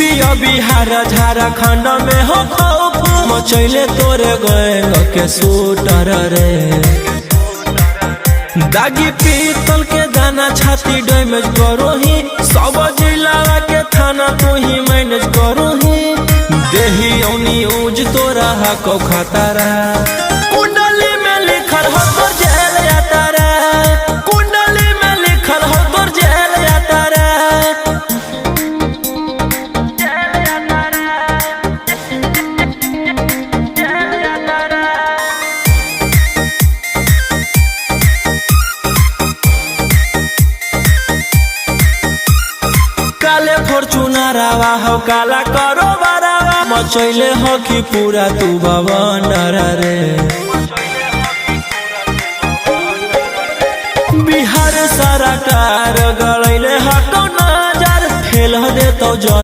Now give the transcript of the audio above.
UP और बिहार झारखंड में हो खौफ मचैले तोरे गैंग के शूटर रे। दागी पीतल के दाना छाती डैमेज करो ही सब जिला के थाना तू ही मैनेज करो ही देही औनी ऊज तोरा हको खतरा। कुंडली में लिखल हो तोर जेल यात्रा, कुंडली में लिखल हो तोर जेल यात्रा। काले फॉर्चूनर आवा हो काला करो बरावा मचैले हो कि पूरा तू बवंडर रे। बिहार सरकार गलैले हटो नजर फेल दे तो